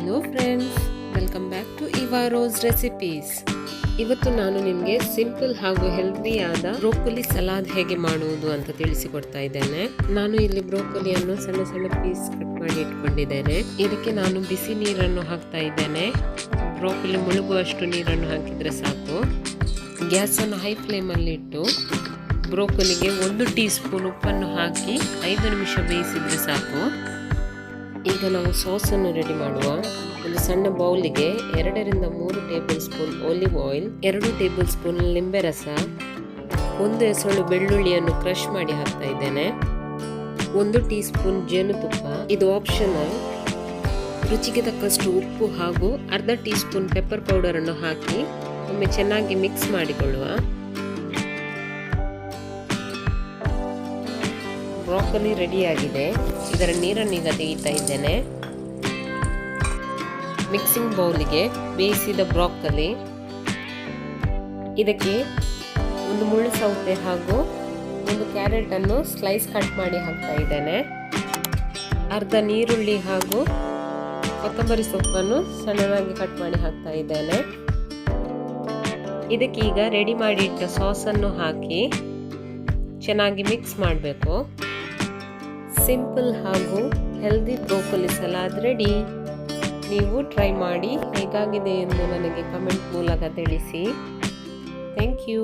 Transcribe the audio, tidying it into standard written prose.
Hello friends, welcome back to Evarose recipes. ಇವತ್ತು ನಾನು ನಿಮಗೆ ಸಿಂಪಲ್ ಹಾಗೂ ಹೆಲ್ದಿಯಾದ ಬ್ರೋಕೊಲಿ ಸಲಾಡ್ ಹೇಗೆ ಮಾಡುವುದು ಅಂತ ತಿಳಿಸಿಕೊಡ್ತಾ ಇದ್ದೇನೆ. ನಾನು ಇಲ್ಲಿ ಬ್ರೋಕೊಲಿಯನ್ನು ಸಣ್ಣ ಸಣ್ಣ ಪೀಸ್ ಕಟ್ ಮಾಡಿ ಇಟ್ಕೊಂಡಿದ್ದೇನೆ. ಇದಕ್ಕೆ ನಾನು ಬಿಸಿ ನೀರನ್ನು ಹಾಕ್ತಾ ಇದ್ದೇನೆ. ಬ್ರೋಕೊಲಿ ಮುಳುಗುವಷ್ಟು ನೀರನ್ನು ಹಾಕಿದ್ರೆ ಸಾಕು. ಗ್ಯಾಸ್ ಅನ್ನು ಹೈ ಫ್ಲೇಮ್ ಅಲ್ಲಿ ಇಟ್ಟು ಬ್ರೋಕೊಲಿಗೆ 1 ಟೀ ಸ್ಪೂನ್ ಉಪ್ಪನ್ನು ಹಾಕಿ 5 ನಿಮಿಷ ಬೇಯಿಸಿದ್ರೆ ಸಾಕು. ಈಗ ನಾವು ಸಾಸ್ ಅನ್ನು ರೆಡಿ ಮಾಡುವ. ಒಂದು ಸಣ್ಣ ಬೌಲಿಗೆ 2 ರಿಂದ 3 table spoon olive oil, 2 table spoon ಲಿಂಬೆ ರಸ, 1 ಎಸಳು ಬೆಳ್ಳುಳ್ಳಿಯನ್ನು ಕ್ರಷ್ ಮಾಡಿ ಹಾಕ್ತಾ ಇದ್ದೇನೆ. 1 ಟೀ ಸ್ಪೂನ್ ಜೇನುತುಪ್ಪ, ಇದು ಆಪ್ಷನಲ್. ರುಚಿಗೆ ತಕ್ಕಷ್ಟು ಉಪ್ಪು ಹಾಗೂ ಅರ್ಧ ಟೀ ಸ್ಪೂನ್ ಪೆಪ್ಪರ್ ಪೌಡರ್ ಅನ್ನು ಹಾಕಿ ಒಮ್ಮೆ ಚೆನ್ನಾಗಿ ಮಿಕ್ಸ್ ಮಾಡಿಕೊಳ್ಳುವ. ಬ್ರೋಕೊಲಿ ರೆಡಿಯಾಗಿದೆ. ಇದರ ನೀರನ್ನು ಈಗ ತೆಗಿತಾ ಇದ್ದೇನೆ. ಮಿಕ್ಸಿಂಗ್ ಬೌಲಿಗೆ ಬೇಯಿಸಿದ ಬ್ರೋಕೊಲಿ, ಇದಕ್ಕೆ 1 ಮುಳ್ಳು ಸೌತೆ ಹಾಗೂ 1 ಕ್ಯಾರೆಟ್ ಅನ್ನು ಸ್ಲೈಸ್ ಕಟ್ ಮಾಡಿ ಹಾಕ್ತಾ ಇದ್ದೇನೆ. ಅರ್ಧ ನೀರುಳ್ಳಿ ಹಾಗೂ ಕೊತ್ತಂಬರಿ ಸೊಪ್ಪನ್ನು ಸಣ್ಣದಾಗಿ ಕಟ್ ಮಾಡಿ ಹಾಕ್ತಾ ಇದ್ದೇನೆ. ಇದಕ್ಕೆ ಈಗ ರೆಡಿ ಮಾಡಿ ಇಟ್ಟ ಸಾಸ್ ಅನ್ನು ಹಾಕಿ ಚೆನ್ನಾಗಿ ಮಿಕ್ಸ್ ಮಾಡಬೇಕು. ಸಿಂಪಲ್ ಹಾಗೂ ಹೆಲ್ದಿ ಬ್ರೋಕೊಲಿ ಸಲಾಡ್ ರೆಡಿ. ನೀವು ಟ್ರೈ ಮಾಡಿ ಹೇಗಾಗಿದೆ ಎಂದು ನನಗೆ ಕಮೆಂಟ್ ಮೂಲಕ ತಿಳಿಸಿ. Thank you.